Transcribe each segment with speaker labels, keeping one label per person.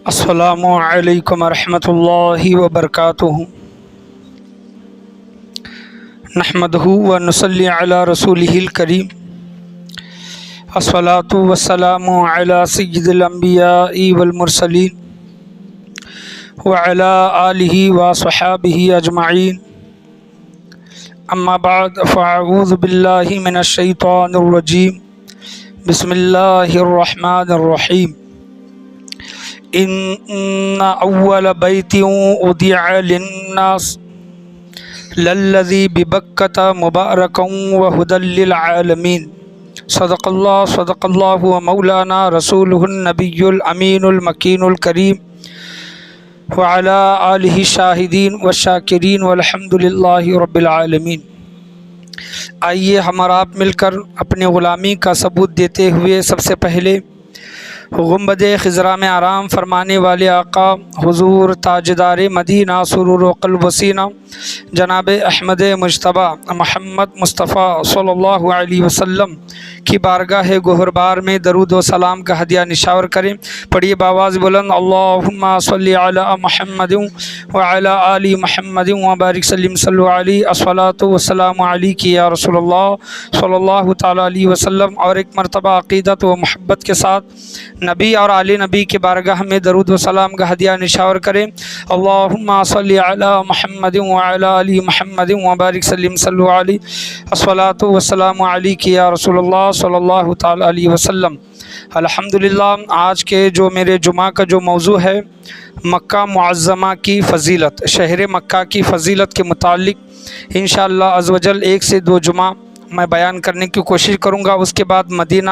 Speaker 1: السلام علیکم ورحمۃ اللہ وبرکاتہ۔ نحمدہ ونصلی علی رسولہ الکریم، الصلاۃ والسلام علی سید الانبیاء والمرسلین وعلی آلہ وصحابہ اجمعین، اما بعد فاعوذ باللہ من الشیطان الرجیم، بسم اللہ الرحمن الرحیم۔ ان اول بیت وضع للناس للذی ببکۃ مبارکا وہدی للعالمین۔ صدق اللہ مولانا رسولہ النبی الامین المکین الکریم، وعلی آلہ الشاہدین والشاکرین والحمد للہ رب العالمین۔ آئیے ہم اور آپ مل کر اپنے غلامی کا ثبوت دیتے ہوئے سب سے پہلے گنبد خضرا میں آرام فرمانے والے آقا حضور تاجدار مدینہ سرور و قلب و سینہ جناب احمد مجتبیٰ محمد مصطفیٰ صلی اللہ علیہ وسلم کی بارگاہ گہربار میں درود و سلام کا ہدیہ نشاور کریں۔ پڑھیے باواز بلند، اللہم صلی علی محمد وعلی آل محمد وبارک سلم صلو علیہ، الصلاۃ والسلام علیک یا رسول اللہ صلی اللہ تعالیٰ علیہ وسلم۔ اور ایک مرتبہ عقیدت و محبت کے ساتھ نبی اور آل نبی کے بارگاہ میں درود و سلام کا ہدیہ نشاور کریں۔ اللہم صلی علی محمد وعلی آل محمد وبارک سلم صلو علیہ، الصلاۃ والسلام علیک یا رسول اللہ صلی اللہ تعالیٰ علیہ وسلم۔ الحمدللہ، آج کے جو میرے جمعہ کا جو موضوع ہے مکہ معظمہ کی فضیلت، شہر مکہ کی فضیلت کے متعلق انشاءاللہ عز و جل 1 سے 2 جمعہ میں بیان کرنے کی کوشش کروں گا۔ اس کے بعد مدینہ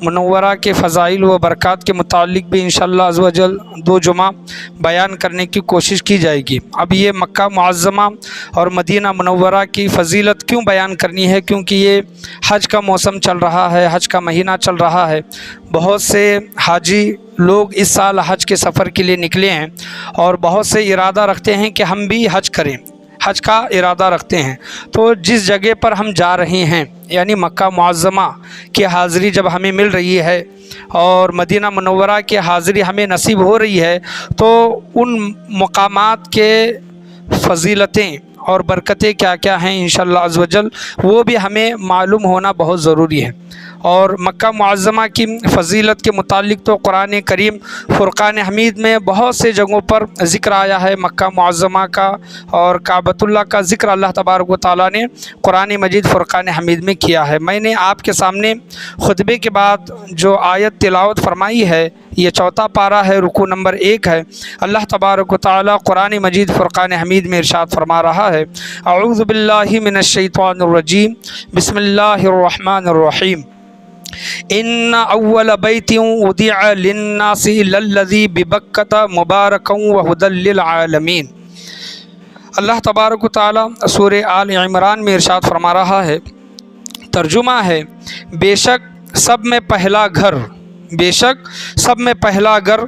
Speaker 1: منورہ کے فضائل و برکات کے متعلق بھی انشاءاللہ عز و جل 2 جمعہ بیان کرنے کی کوشش کی جائے گی۔ اب یہ مکہ معظمہ اور مدینہ منورہ کی فضیلت کیوں بیان کرنی ہے؟ کیونکہ یہ حج کا موسم چل رہا ہے، حج کا مہینہ چل رہا ہے۔ بہت سے حاجی لوگ اس سال حج کے سفر کے لیے نکلے ہیں اور بہت سے ارادہ رکھتے ہیں کہ ہم بھی حج کریں، حج کا ارادہ رکھتے ہیں۔ تو جس جگہ پر ہم جا رہے ہیں یعنی مکہ معظمہ کی حاضری جب ہمیں مل رہی ہے اور مدینہ منورہ کی حاضری ہمیں نصیب ہو رہی ہے، تو ان مقامات کے فضیلتیں اور برکتیں کیا کیا ہیں انشاءاللہ عز و جل وہ بھی ہمیں معلوم ہونا بہت ضروری ہے۔ اور مکہ معظمہ کی فضیلت کے متعلق تو قرآن کریم فرقان حمید میں بہت سے جگہوں پر ذکر آیا ہے مکہ معظمہ کا، اور کعبۃ اللہ کا ذکر اللہ تبارک و تعالیٰ نے قرآن مجید فرقان حمید میں کیا ہے۔ میں نے آپ کے سامنے خطبے کے بعد جو آیت تلاوت فرمائی ہے، یہ 4واں پارہ ہے، رکوع نمبر 1 ہے۔ اللہ تبارک و تعالیٰ قرآن مجید فرقان حمید میں ارشاد فرما رہا ہے، اعوذ باللہ من الشیطان الرجیم، بسم اللہ الرحمن الرحیم۔ ان اول بیت وضع للناس للذی ببکۃ مبارکا وہدی للعالمین۔ اللہ تبارک و تعالیٰ سورہ آل عمران میں ارشاد فرما رہا ہے، ترجمہ ہے، بے شک سب میں پہلا گھر، بے شک سب میں پہلا گھر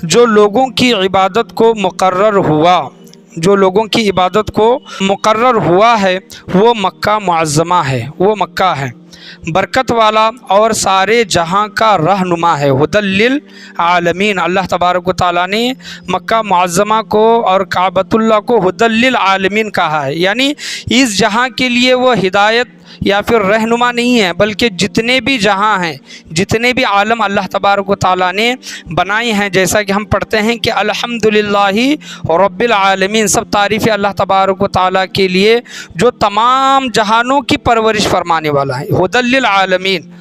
Speaker 1: جو لوگوں کی عبادت کو مقرر ہوا، جو لوگوں کی عبادت کو مقرر ہوا ہے وہ مکہ معظمہ ہے، وہ مکہ ہے، برکت والا اور سارے جہاں کا رہنما ہے، ہدی للعالمین۔ اللہ تبارک و تعالیٰ نے مکہ معظمہ کو اور کعبۃ اللہ کو ہدی للعالمین کہا ہے، یعنی اس جہاں کے لیے وہ ہدایت یا پھر رہنما نہیں ہے، بلکہ جتنے بھی جہاں ہیں، جتنے بھی عالم اللہ تبارک و تعالیٰ نے بنائے ہیں، جیسا کہ ہم پڑھتے ہیں کہ الحمدللہ رب العالمین، سب تعریف اللہ تبارک و تعالیٰ کے لیے جو تمام جہانوں کی پرورش فرمانے والا ہے، ہدی للعالمین۔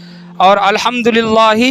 Speaker 1: اور الحمدللہ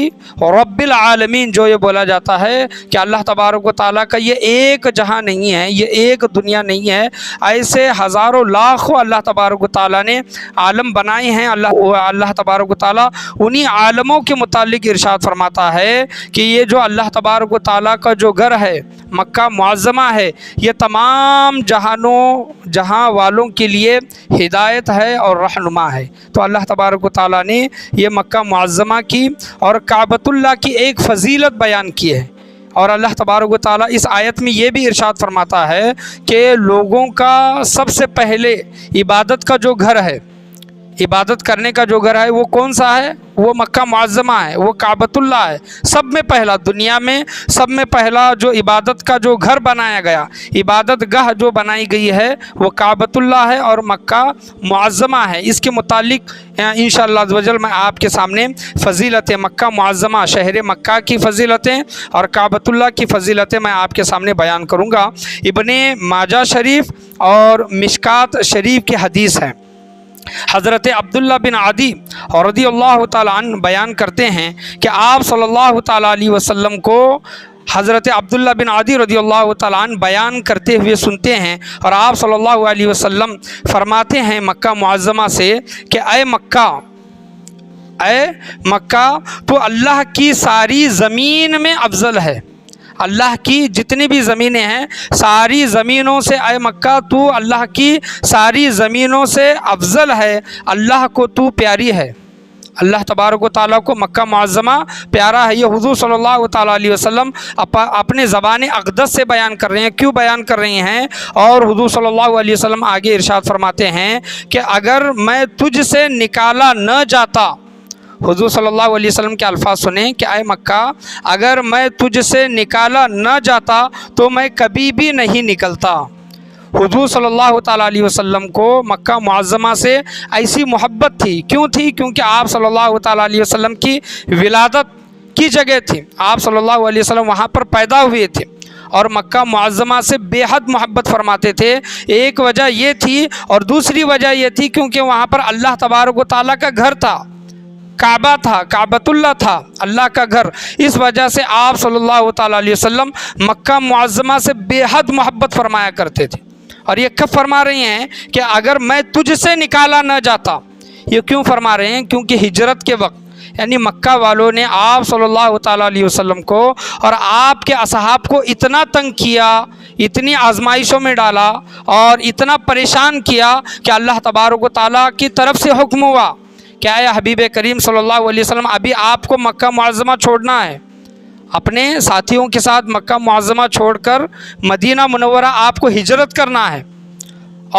Speaker 1: رب العالمین جو یہ بولا جاتا ہے کہ اللہ تبارک و تعالیٰ کا یہ ایک جہاں نہیں ہے، یہ ایک دنیا نہیں ہے، ایسے ہزاروں لاکھوں اللہ تبارک و تعالیٰ نے عالم بنائے ہیں۔ اللہ تبارک و تعالیٰ انہی عالموں کے متعلق ارشاد فرماتا ہے کہ یہ جو اللہ تبارک و تعالیٰ کا جو گھر ہے مکہ معظمہ ہے، یہ تمام جہاں والوں کے لیے ہدایت ہے اور رہنما ہے۔ تو اللہ تبارک و تعالیٰ نے یہ مکہ معظمہ کی اور کعبۃ اللہ کی ایک فضیلت بیان کی ہے۔ اور اللہ تبارک و تعالیٰ اس آیت میں یہ بھی ارشاد فرماتا ہے کہ لوگوں کا سب سے پہلے عبادت کا جو گھر ہے، عبادت کرنے کا جو گھر ہے وہ کون سا ہے؟ وہ مکہ معظمہ ہے، وہ کعبۃ اللہ ہے۔ سب میں پہلا، دنیا میں سب میں پہلا جو عبادت کا جو گھر بنایا گیا، عبادت گاہ جو بنائی گئی ہے وہ کعبۃ اللہ ہے اور مکہ معظمہ ہے۔ اس کے متعلق انشاءاللہ عز و جل میں آپ کے سامنے فضیلت مکہ معظمہ، شہر مکہ کی فضیلتیں اور کعبۃ اللہ کی فضیلتیں میں آپ کے سامنے بیان کروں گا۔ ابن ماجہ شریف اور مشکات شریف کی حدیث ہے۔ حضرت عبداللہ بن عدی رضی اللہ تعالیٰ عنہ بیان کرتے ہیں کہ آپ صلی اللہ تعالیٰ علیہ وسلم کو حضرت عبداللہ بن عدی رضی اللہ تعالیٰ عنہ بیان کرتے ہوئے سنتے ہیں، اور آپ صلی اللہ علیہ وسلم فرماتے ہیں مکہ معظمہ سے کہ اے مکہ تو اللہ کی ساری زمین میں افضل ہے۔ اللہ کی جتنی بھی زمینیں ہیں ساری زمینوں سے اے مکہ تو اللہ کی ساری زمینوں سے افضل ہے، اللہ کو تو پیاری ہے۔ اللہ تبارک و تعالیٰ کو مکہ معظمہ پیارا ہے۔ یہ حضور صلی اللہ تعالیٰ علیہ وسلم اپنے زبان اقدس سے بیان کر رہے ہیں۔ کیوں بیان کر رہے ہیں؟ اور حضور صلی اللہ علیہ وسلم آگے ارشاد فرماتے ہیں کہ اگر میں تجھ سے نکالا نہ جاتا، حضور صلی اللہ علیہ وسلم کے الفاظ سنیں کہ اے مکہ اگر میں تجھ سے نکالا نہ جاتا تو میں کبھی بھی نہیں نکلتا۔ حضور صلی اللہ تعالیٰ علیہ وسلم کو مکہ معظمہ سے ایسی محبت تھی۔ کیوں تھی؟ کیونکہ آپ صلی اللہ تعالیٰ علیہ وسلم کی ولادت کی جگہ تھی، آپ صلی اللہ علیہ وسلم وہاں پر پیدا ہوئے تھے اور مکہ معظمہ سے بے حد محبت فرماتے تھے۔ ایک وجہ یہ تھی، اور دوسری وجہ یہ تھی کیونکہ وہاں پر اللہ تبارک و تعالیٰ کا گھر تھا، کعبہ تھا، کعبۃ اللہ تھا، اللہ کا گھر۔ اس وجہ سے آپ صلی اللہ تعالیٰ علیہ وسلم مکہ معظمہ سے بے حد محبت فرمایا کرتے تھے۔ اور یہ کب فرما رہے ہیں کہ اگر میں تجھ سے نکالا نہ جاتا؟ یہ کیوں فرما رہے ہیں؟ کیونکہ ہجرت کے وقت یعنی مکہ والوں نے آپ صلی اللہ تعالیٰ علیہ وسلم کو اور آپ کے اصحاب کو اتنا تنگ کیا، اتنی آزمائشوں میں ڈالا اور اتنا پریشان کیا کہ اللہ تبارک و تعالیٰ کی طرف سے حکم ہوا کہ اے حبیب کریم صلی اللہ علیہ وسلم ابھی آپ کو مکہ معظمہ چھوڑنا ہے، اپنے ساتھیوں کے ساتھ مکہ معظمہ چھوڑ کر مدینہ منورہ آپ کو ہجرت کرنا ہے۔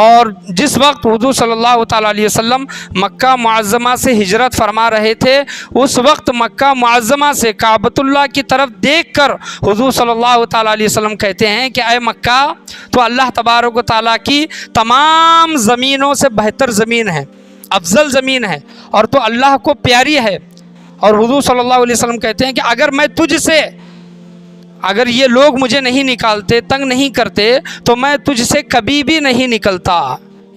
Speaker 1: اور جس وقت حضور صلی اللہ تعالیٰ علیہ وسلم مکہ معظمہ سے ہجرت فرما رہے تھے، اس وقت مکہ معظمہ سے کعبۃ اللہ کی طرف دیکھ کر حضور صلی اللہ تعالیٰ علیہ وسلم کہتے ہیں کہ اے مکہ تو اللہ تبارک و تعالیٰ کی تمام زمینوں سے بہتر زمین ہے، افضل زمین ہے، اور تو اللہ کو پیاری ہے۔ اور حضور صلی اللہ علیہ وسلم کہتے ہیں کہ اگر میں تجھ سے، اگر یہ لوگ مجھے نہیں نکالتے، تنگ نہیں کرتے، تو میں تجھ سے کبھی بھی نہیں نکلتا۔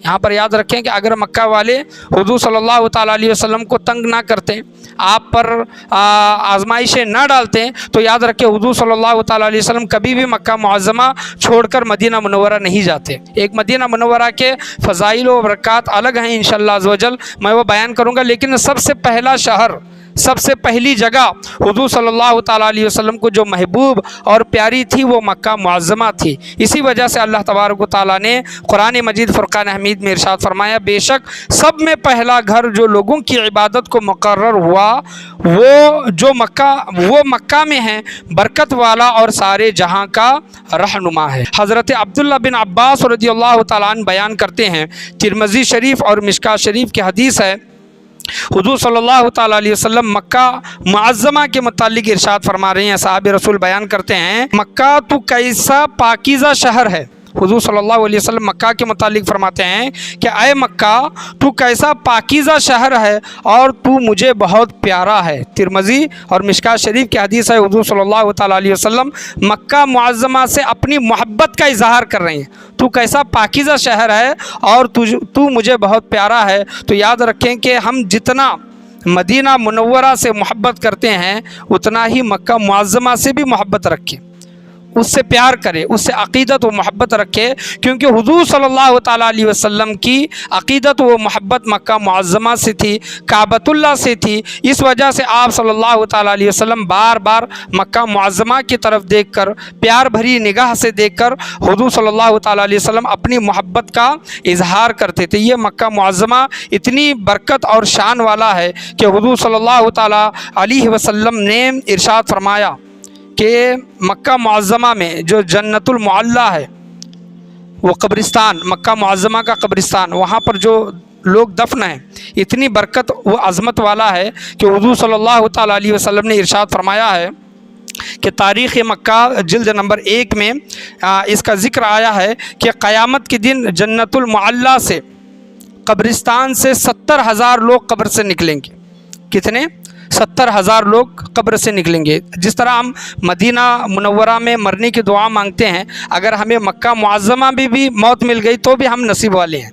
Speaker 1: یہاں پر یاد رکھیں کہ اگر مکہ والے حضور صلی اللہ تعالیٰ علیہ وسلم کو تنگ نہ کرتے، آپ پر آزمائشیں نہ ڈالتے، تو یاد رکھیں حضور صلی اللہ تعالیٰ علیہ وسلم کبھی بھی مکہ معظمہ چھوڑ کر مدینہ منورہ نہیں جاتے۔ ایک مدینہ منورہ کے فضائل و برکات الگ ہیں، انشاءاللہ عز و جل میں وہ بیان کروں گا، لیکن سب سے پہلا شہر، سب سے پہلی جگہ حضور صلی اللہ تعالیٰ علیہ وسلم کو جو محبوب اور پیاری تھی وہ مکہ معظمہ تھی۔ اسی وجہ سے اللہ تبارک و تعالیٰ نے قرآن مجید فرقان حمید میں ارشاد فرمایا بے شک سب میں پہلا گھر جو لوگوں کی عبادت کو مقرر ہوا وہ مکہ میں ہے، برکت والا اور سارے جہاں کا رہنما ہے۔ حضرت عبداللہ بن عباس رضی اللہ تعالیٰ عنہ بیان کرتے ہیں، ترمذی شریف اور مشکات شریف کی حدیث ہے، حضور صلی اللہ تعالیٰ علیہ وسلم مکہ معظمہ کے متعلق ارشاد فرما رہے ہیں، صحابہ رسول بیان کرتے ہیں مکہ تو کیسا پاکیزہ شہر ہے۔ حضور صلی اللہ علیہ وسلم مکہ کے متعلق فرماتے ہیں کہ اے مکہ تو کیسا پاکیزہ شہر ہے اور تو مجھے بہت پیارا ہے۔ ترمذی اور مشکات شریف کی حدیث ہے، حضور صلی اللہ تعالیٰ علیہ وسلم مکہ معظمہ سے اپنی محبت کا اظہار کر رہے ہیں، تو کیسا پاکیزہ شہر ہے اور تو مجھے بہت پیارا ہے۔ تو یاد رکھیں کہ ہم جتنا مدینہ منورہ سے محبت کرتے ہیں اتنا ہی مکہ معظمہ سے بھی محبت رکھیں، اس سے پیار کرے، اس سے عقیدت و محبت رکھے، کیونکہ حضور صلی اللہ تعالیٰ علیہ وسلم کی عقیدت و محبت مکہ معظمہ سے تھی، کعبۃ اللہ سے تھی۔ اس وجہ سے آپ صلی اللہ تعالیٰ علیہ وسلم بار بار مکہ معظمہ کی طرف دیکھ کر، پیار بھری نگاہ سے دیکھ کر حضور صلی اللہ تعالیٰ علیہ وسلم اپنی محبت کا اظہار کرتے تھے۔ یہ مکہ معظمہ اتنی برکت اور شان والا ہے کہ حضور صلی اللہ تعالیٰ علیہ وسلم نے ارشاد فرمایا کہ مکہ معظمہ میں جو جنت المعلیٰ ہے، وہ قبرستان، مکہ معظمہ کا قبرستان، وہاں پر جو لوگ دفن ہیں، اتنی برکت و عظمت والا ہے کہ حضور صلی اللہ تعالیٰ علیہ وسلم نے ارشاد فرمایا ہے کہ تاریخ مکہ جلد نمبر 1 میں اس کا ذکر آیا ہے کہ قیامت کے دن جنت المعلیٰ سے، قبرستان سے 70,000 لوگ قبر سے نکلیں گے۔ کتنے؟ 70,000 لوگ قبر سے نکلیں گے۔ جس طرح ہم مدینہ منورہ میں مرنے کی دعا مانگتے ہیں، اگر ہمیں مکہ معظمہ میں بھی موت مل گئی تو بھی ہم نصیب والے ہیں۔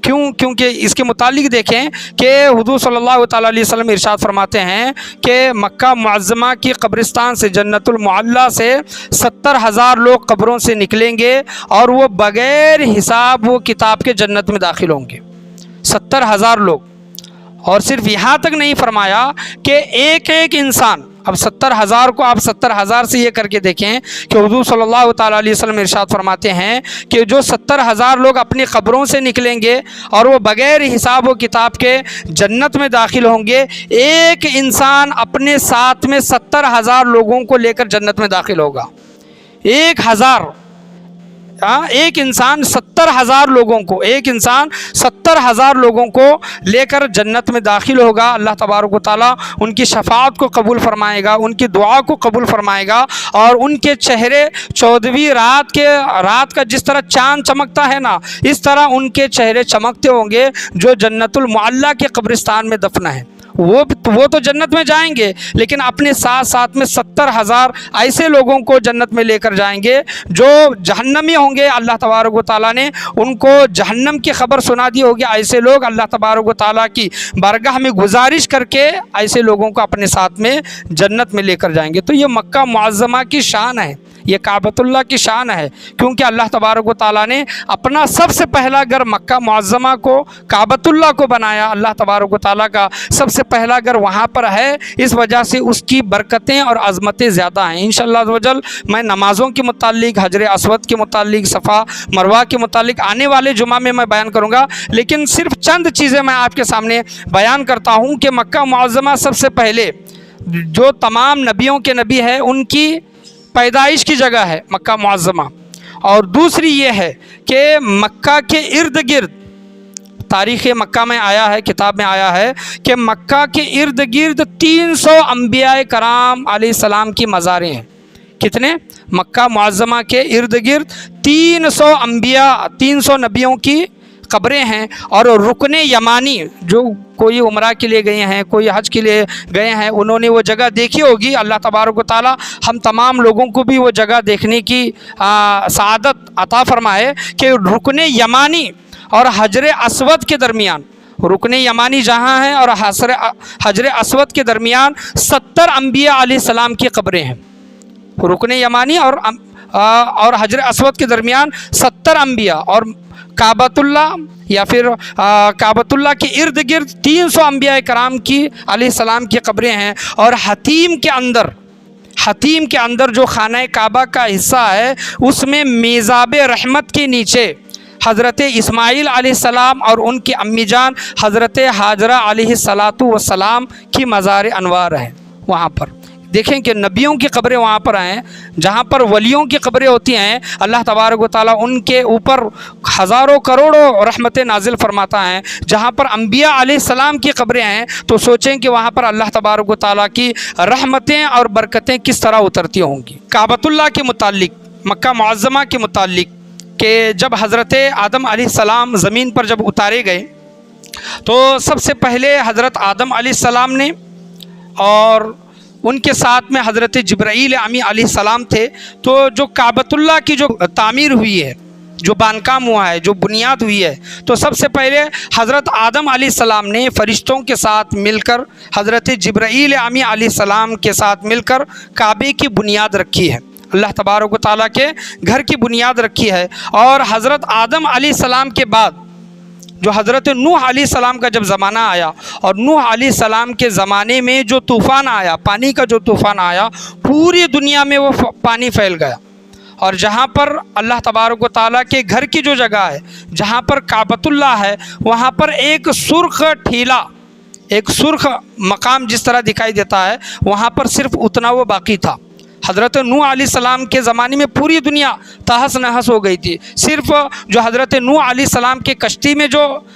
Speaker 1: کیونکہ اس کے متعلق دیکھیں کہ حضور صلی اللہ تعالیٰ علیہ وسلم ارشاد فرماتے ہیں کہ مکہ معظمہ کی قبرستان سے، جنت المعلیٰ سے 70,000 لوگ قبروں سے نکلیں گے اور وہ بغیر حساب و کتاب کے جنت میں داخل ہوں گے۔ 70,000 لوگ، اور صرف یہاں تک نہیں فرمایا کہ ایک ایک انسان، اب 70,000 کو آپ 70,000 سے یہ کر کے دیکھیں کہ حضور صلی اللہ تعالیٰ علیہ وسلم ارشاد فرماتے ہیں کہ جو 70,000 لوگ اپنی قبروں سے نکلیں گے اور وہ بغیر حساب و کتاب کے جنت میں داخل ہوں گے، ایک انسان اپنے ساتھ میں 70,000 لوگوں کو لے کر جنت میں داخل ہوگا۔ ایک انسان 70,000 لوگوں کو، ایک انسان 70,000 لوگوں کو لے کر جنت میں داخل ہوگا۔ اللہ تبارک و تعالیٰ ان کی شفاعت کو قبول فرمائے گا، ان کی دعا کو قبول فرمائے گا، اور ان کے چہرے 14ویں رات کا جس طرح چاند چمکتا ہے نا، اس طرح ان کے چہرے چمکتے ہوں گے جو جنت المعلیٰ کے قبرستان میں دفن ہیں۔ وہ تو جنت میں جائیں گے، لیکن اپنے ساتھ میں 70,000 ایسے لوگوں کو جنت میں لے کر جائیں گے جو جہنمی ہوں گے۔ اللہ تبارک و تعالیٰ نے ان کو جہنم کی خبر سنا دی ہوگی۔ ایسے لوگ اللہ تبارک و تعالیٰ کی بارگاہ میں گزارش کر کے ایسے لوگوں کو اپنے ساتھ میں جنت میں لے کر جائیں گے۔ تو یہ مکہ معظمہ کی شان ہے، یہ کعبۃ اللہ کی شان ہے، کیونکہ اللہ تبارک و تعالیٰ نے اپنا سب سے پہلا گھر مکہ معظمہ کو، کعبۃ اللہ کو بنایا۔ اللہ تبارک و تعالیٰ کا سب سے پہلا گھر وہاں پر ہے، اس وجہ سے اس کی برکتیں اور عظمتیں زیادہ ہیں۔ انشاءاللہ عز و جل میں نمازوں کے متعلق، حجر اسود کے متعلق، صفا مروہ کے متعلق آنے والے جمعہ میں بیان کروں گا، لیکن صرف چند چیزیں میں آپ کے سامنے بیان کرتا ہوں کہ مکہ معظمہ سب سے پہلے جو تمام نبیوں کے نبی ہے ان کی پیدائش کی جگہ ہے مکہ معظمہ، اور دوسری یہ ہے کہ مکہ کے ارد گرد، تاریخ مکہ میں آیا ہے، کتاب میں آیا ہے کہ مکہ کے ارد گرد 300 انبیاء کرام علیہ السلام کی مزاریں ہیں۔ کتنے؟ مکہ معظمہ کے ارد گرد 300 انبیاء، 300 نبیوں کی قبریں ہیں، اور رکن یمانی جو کوئی عمرہ کے لیے گئے ہیں، کوئی حج کے لیے گئے ہیں، انہوں نے وہ جگہ دیکھی ہوگی۔ اللہ تبارک و تعالیٰ ہم تمام لوگوں کو بھی وہ جگہ دیکھنے کی سعادت عطا فرمائے کہ رکن یمانی اور حجر اسود کے درمیان، رکن یمانی جہاں ہے اور حجر اسود کے درمیان 70 انبیاء علیہ السلام کی قبریں ہیں۔ رکن یمانی اور حجر اسود کے درمیان 70 انبیاء، اور کعبۃ اللہ یا پھر کعبۃ اللہ کے ارد گرد 300 انبیاء کرام کی علیہ السلام کی قبریں ہیں۔ اور حتیم کے اندر جو خانہ کعبہ کا حصہ ہے، اس میں میزاب رحمت کے نیچے حضرت اسماعیل علیہ السلام اور ان کی امی جان حضرت ہاجرہ علیہ السلام کی مزار انوار ہیں۔ وہاں پر دیکھیں کہ نبیوں کی قبریں وہاں پر ہیں، جہاں پر ولیوں کی قبریں ہوتی ہیں، اللہ تبارک و تعالیٰ ان کے اوپر ہزاروں کروڑوں رحمتیں نازل فرماتا ہے۔ جہاں پر انبیاء علیہ السلام کی قبریں ہیں تو سوچیں کہ وہاں پر اللہ تبارک و تعالیٰ کی رحمتیں اور برکتیں کس طرح اترتی ہوں گی۔ کعبۃ اللہ کے متعلق، مکہ معظمہ کے متعلق، کہ جب حضرت آدم علیہ السلام زمین پر جب اتارے گئے تو سب سے پہلے حضرت آدم علیہ السلام نے، اور ان کے ساتھ میں حضرت جبرائیل امی علیہ السلام تھے، تو جو کعبۃ اللہ کی جو تعمیر ہوئی ہے، جو بانکام ہوا ہے، جو بنیاد ہوئی ہے، تو سب سے پہلے حضرت آدم علیہ السلام نے فرشتوں کے ساتھ مل کر، حضرت جبرائیل امی علیہ السلام کے ساتھ مل کر کعبے کی بنیاد رکھی ہے، اللہ تبارک و تعالیٰ کے گھر کی بنیاد رکھی ہے۔ اور حضرت آدم علیہ السلام کے بعد جو حضرت نوح علیہ السلام کا جب زمانہ آیا، اور نوح علیہ السلام کے زمانے میں جو طوفان آیا، پانی کا جو طوفان آیا، پوری دنیا میں وہ پانی پھیل گیا، اور جہاں پر اللہ تبارک و تعالیٰ کے گھر کی جو جگہ ہے، جہاں پر کعبۃ اللہ ہے، وہاں پر ایک سرخ ٹھیلا، ایک سرخ مقام جس طرح دکھائی دیتا ہے، وہاں پر صرف اتنا وہ باقی تھا۔ حضرت نوح علیہ السلام کے زمانے میں پوری دنیا تہس نہس ہو گئی تھی، صرف جو حضرت نوح علیہ السلام کے کشتی میں جو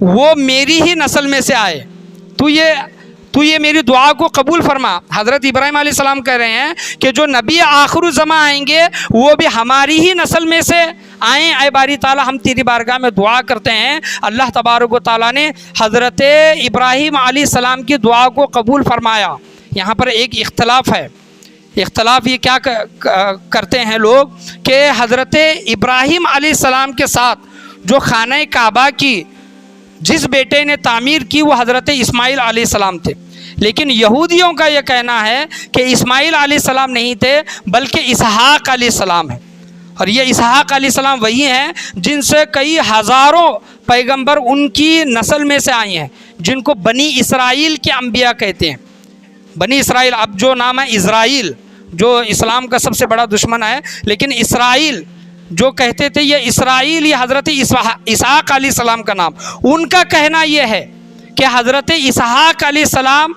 Speaker 1: وہ میری ہی نسل میں سے آئے، تو یہ میری دعا کو قبول فرما۔ حضرت ابراہیم علیہ السلام کہہ رہے ہیں کہ جو نبی آخر الزمان آئیں گے وہ بھی ہماری ہی نسل میں سے آئیں، اے باری تعالیٰ ہم تیری بارگاہ میں دعا کرتے ہیں۔ اللہ تبارک و تعالیٰ نے حضرت ابراہیم علیہ السلام کی دعا کو قبول فرمایا۔ یہاں پر ایک اختلاف ہے، اختلاف یہ کیا کرتے ہیں لوگ کہ حضرت ابراہیم علیہ السلام کے ساتھ جو خانہ کعبہ کی جس بیٹے نے تعمیر کی وہ حضرت اسماعیل علیہ السلام تھے، لیکن یہودیوں کا یہ کہنا ہے کہ اسماعیل علیہ السلام نہیں تھے بلکہ اسحاق علیہ السلام ہے، اور یہ اسحاق علیہ السلام وہی ہیں جن سے کئی ہزاروں پیغمبر ان کی نسل میں سے آئے ہیں، جن کو بنی اسرائیل کے انبیاء کہتے ہیں۔ بنی اسرائیل، اب جو نام ہے اسرائیل جو اسلام کا سب سے بڑا دشمن ہے، لیکن اسرائیل جو کہتے تھے یہ اسرائیل، یہ حضرت اسحاق علیہ السلام کا نام۔ ان کا کہنا یہ ہے کہ حضرت اسحاق علیہ السلام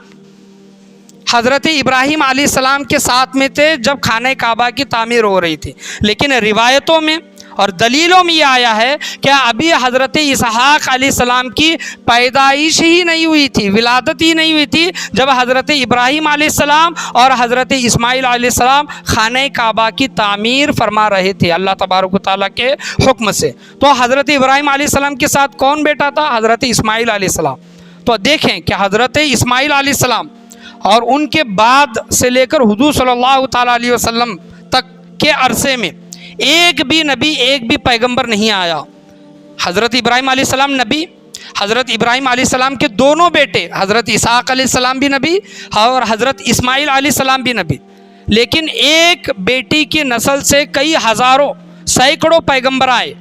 Speaker 1: حضرت ابراہیم علیہ السلام کے ساتھ میں تھے جب خانہ کعبہ کی تعمیر ہو رہی تھی، لیکن روایتوں میں اور دلیلوں میں یہ آیا ہے کہ ابھی حضرت اسحاق علیہ السلام کی پیدائش ہی نہیں ہوئی تھی، ولادت ہی نہیں ہوئی تھی جب حضرت ابراہیم علیہ السلام اور حضرت اسماعیل علیہ السلام خانہ کعبہ کی تعمیر فرما رہے تھے اللہ تبارک و تعالیٰ کے حکم سے۔ تو حضرت ابراہیم علیہ السلام کے ساتھ کون بیٹا تھا؟ حضرت اسماعیل علیہ السلام۔ تو دیکھیں کہ حضرت اسماعیل علیہ السلام اور ان کے بعد سے لے کر حضور صلی اللہ تعالیٰ علیہ وسلم تک کے عرصے میں ایک بھی نبی، ایک بھی پیغمبر نہیں آیا۔ حضرت ابراہیم علیہ السلام نبی، حضرت ابراہیم علیہ السلام کے دونوں بیٹے حضرت اسحاق علیہ السلام بھی نبی اور حضرت اسماعیل علیہ السلام بھی نبی، لیکن ایک بیٹی کی نسل سے کئی ہزاروں سینکڑوں پیغمبر آئے۔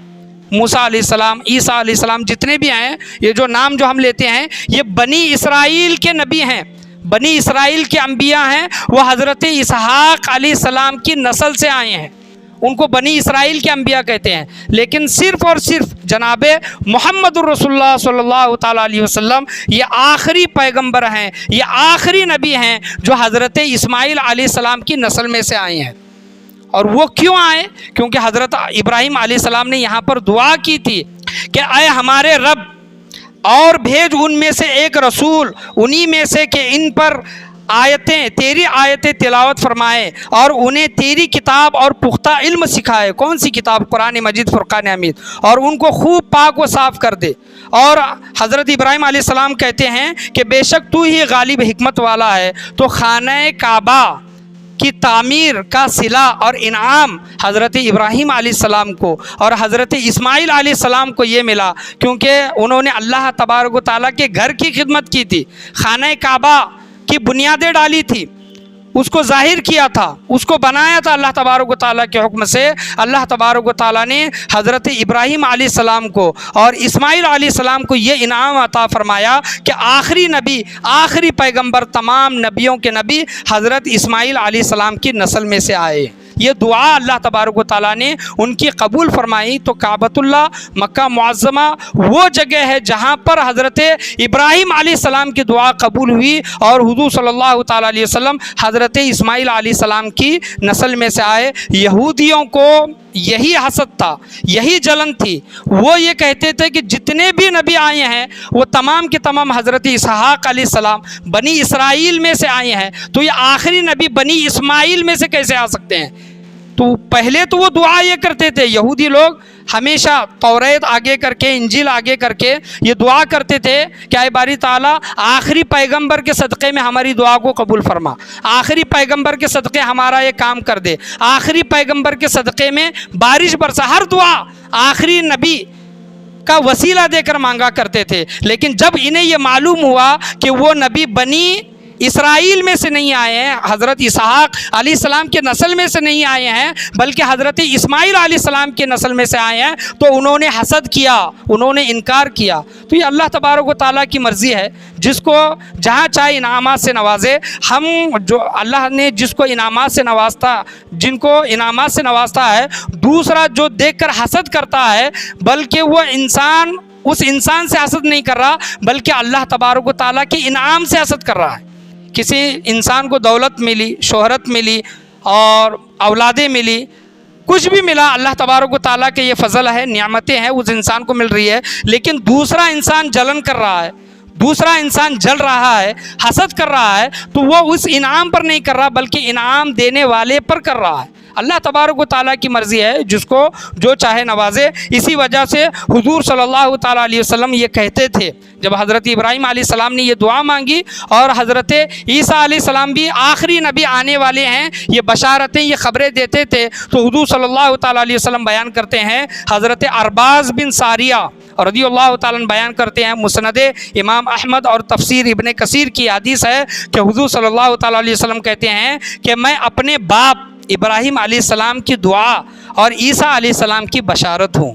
Speaker 1: موسیٰ علیہ السلام، عیسیٰ علیہ السلام، جتنے بھی آئے، یہ جو نام جو ہم لیتے ہیں یہ بنی اسرائیل کے نبی ہیں، بنی اسرائیل کے انبیاء ہیں، وہ حضرت اسحاق علیہ السلام کی نسل سے آئے ہیں، ان کو بنی اسرائیل کے انبیاء کہتے ہیں۔ لیکن صرف اور صرف جناب محمد الرسول اللہ صلی اللہ تعالیٰ علیہ وسلم یہ آخری پیغمبر ہیں، یہ آخری نبی ہیں جو حضرت اسماعیل علیہ السلام کی نسل میں سے آئے ہیں۔ اور وہ کیوں آئے؟ کیونکہ حضرت ابراہیم علیہ السلام نے یہاں پر دعا کی تھی کہ اے ہمارے رب، اور بھیج ان میں سے ایک رسول انہی میں سے کہ ان پر تیری آیتیں تلاوت فرمائے اور انہیں تیری کتاب اور پختہ علم سکھائے۔ کون سی کتاب؟ قرآن مجید، فرقان حمید، اور ان کو خوب پاک و صاف کر دے۔ اور حضرت ابراہیم علیہ السلام کہتے ہیں کہ بے شک تو ہی غالب حکمت والا ہے۔ تو خانہ کعبہ کی تعمیر کا صلہ اور انعام حضرت ابراہیم علیہ السلام کو اور حضرت اسماعیل علیہ السلام کو یہ ملا کیونکہ انہوں نے اللہ تبارک و تعالیٰ کے گھر کی خدمت کی تھی، خانہ کعبہ کی بنیادیں ڈالی تھی، اس کو ظاہر کیا تھا، اس کو بنایا تھا اللہ تبارک و تعالیٰ کے حکم سے۔ اللہ تبارک و تعالیٰ نے حضرت ابراہیم علیہ السلام کو اور اسماعیل علیہ السلام کو یہ انعام عطا فرمایا کہ آخری نبی، آخری پیغمبر، تمام نبیوں کے نبی حضرت اسماعیل علیہ السلام کی نسل میں سے آئے۔ یہ دعا اللہ تبارک و تعالیٰ نے ان کی قبول فرمائی۔ تو کعبۃ اللہ، مکہ معظمہ، وہ جگہ ہے جہاں پر حضرت ابراہیم علیہ السلام کی دعا قبول ہوئی اور حضور صلی اللہ تعالیٰ علیہ وسلم حضرت اسماعیل علیہ السلام کی نسل میں سے آئے۔ یہودیوں کو یہی حسد تھا، یہی جلن تھی، وہ یہ کہتے تھے کہ جتنے بھی نبی آئے ہیں وہ تمام کے تمام حضرت اسحاق علیہ السلام بنی اسرائیل میں سے آئے ہیں، تو یہ آخری نبی بنی اسماعیل میں سے کیسے آ سکتے ہیں؟ تو پہلے تو وہ دعا یہ کرتے تھے، یہودی لوگ ہمیشہ توریت آگے کر کے، انجیل آگے کر کے یہ دعا کرتے تھے کہ اے باری تعالیٰ آخری پیغمبر کے صدقے میں ہماری دعا کو قبول فرما، آخری پیغمبر کے صدقے ہمارا یہ کام کر دے، آخری پیغمبر کے صدقے میں بارش برسا۔ ہر دعا آخری نبی کا وسیلہ دے کر مانگا کرتے تھے۔ لیکن جب انہیں یہ معلوم ہوا کہ وہ نبی بنی اسرائیل میں سے نہیں آئے ہیں، حضرت اسحاق علیہ السلام کے نسل میں سے نہیں آئے ہیں بلکہ حضرت اسماعیل علیہ السلام کے نسل میں سے آئے ہیں، تو انہوں نے حسد کیا، انہوں نے انکار کیا۔ تو یہ اللہ تبارک و تعالیٰ کی مرضی ہے، جس کو جہاں چاہے انعامات سے نوازے۔ ہم جو اللہ نے جس کو انعامات سے نوازتا، جن کو انعامات سے نوازتا ہے، دوسرا جو دیکھ کر حسد کرتا ہے بلکہ وہ انسان اس انسان سے حسد نہیں کر رہا بلکہ اللہ تبارک و تعالیٰ کے انعام سے حسد کر رہا ہے۔ کسی انسان کو دولت ملی، شہرت ملی اور اولادیں ملی، کچھ بھی ملا اللہ تبارک و تعالیٰ کے یہ فضل ہے، نعمتیں ہیں، اس انسان کو مل رہی ہے، لیکن دوسرا انسان جلن کر رہا ہے، دوسرا انسان جل رہا ہے، حسد کر رہا ہے، تو وہ اس انعام پر نہیں کر رہا بلکہ انعام دینے والے پر کر رہا ہے۔ اللہ تبارک و تعالیٰ کی مرضی ہے، جس کو جو چاہے نوازے۔ اسی وجہ سے حضور صلی اللہ تعالیٰ علیہ وسلم یہ کہتے تھے، جب حضرت ابراہیم علیہ السلام نے یہ دعا مانگی اور حضرت عیسیٰ علیہ السلام بھی آخری نبی آنے والے ہیں، یہ بشارتیں، یہ خبریں دیتے تھے، تو حضور صلی اللہ تعالیٰ علیہ وسلم بیان کرتے ہیں، حضرت ارباز بن ساریہ رضی اللہ تعالیٰ عنہ بیان کرتے ہیں، مسند امام احمد اور تفسیر ابن کثیر کی حدیث ہے کہ حضور صلی اللہ تعالیٰ علیہ وسلم کہتے ہیں کہ میں اپنے باپ ابراہیم علیہ السلام کی دعا اور عیسیٰ علیہ السلام کی بشارت ہوں۔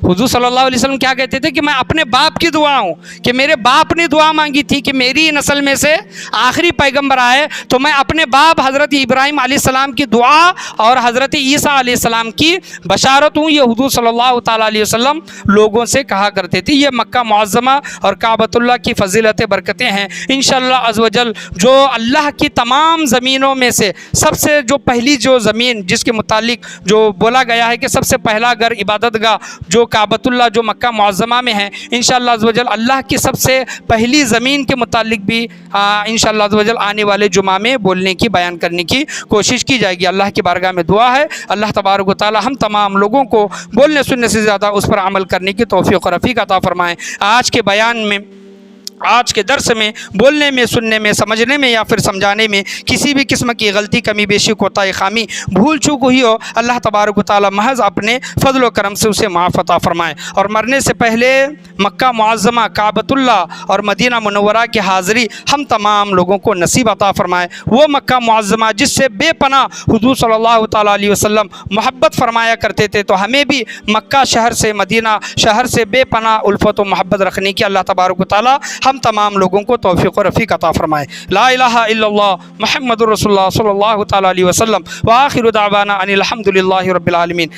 Speaker 1: حضور صلی اللہ علیہ وسلم کیا کہتے تھے کہ میں اپنے باپ کی دعا ہوں، کہ میرے باپ نے دعا مانگی تھی کہ میری نسل میں سے آخری پیغمبر آئے، تو میں اپنے باپ حضرت ابراہیم علیہ السلام کی دعا اور حضرت عیسیٰ علیہ السلام کی بشارت ہوں۔ یہ حضور صلی اللہ تعالیٰ علیہ وسلم لوگوں سے کہا کرتے تھے۔ یہ مکہ معظمہ اور کعبۃ اللہ کی فضیلت برکتیں ہیں۔ انشاءاللہ عز و جل جو اللہ کی تمام زمینوں میں سے سب سے جو پہلی جو زمین جس کے متعلق جو بولا گیا ہے کہ سب سے پہلا گھر عبادت گاہ جو کعبۃ اللہ جو مکہ معظمہ میں ہے، انشاءاللہ عز و جل اللہ کی سب سے پہلی زمین کے متعلق بھی انشاءاللہ عز و جل آنے والے جمعہ میں بولنے کی، بیان کرنے کی کوشش کی جائے گی۔ اللہ کی بارگاہ میں دعا ہے اللہ تبارک و تعالی ہم تمام لوگوں کو بولنے سننے سے زیادہ اس پر عمل کرنے کی توفیق و رفیق عطا فرمائیں۔ آج کے بیان میں، آج کے درس میں بولنے میں، سننے میں، سمجھنے میں یا پھر سمجھانے میں کسی بھی قسم کی غلطی، کمی بیشی، کوتاہی، خامی، بھول چوک ہوئی ہو، اللہ تبارک و تعالی محض اپنے فضل و کرم سے اسے معاف عطا فرمائے، اور مرنے سے پہلے مکہ معظمہ، کعبۃ اللہ اور مدینہ منورہ کی حاضری ہم تمام لوگوں کو نصیب عطا فرمائے۔ وہ مکہ معظمہ جس سے بے پناہ حضور صلی اللہ تعالیٰ علیہ وسلم محبت فرمایا کرتے تھے، تو ہمیں بھی مکہ شہر سے، مدینہ شہر سے بے پناہ الفت و محبت رکھنے کی اللہ تبارک و تعالی ہم تمام لوگوں کو توفیق و رفیق عطا فرمائے۔ لا الہ الا اللہ محمد رسول اللہ صلی اللہ تعالیٰ علیہ وسلم، وآخر دعوانا ان الحمد للہ رب العالمین۔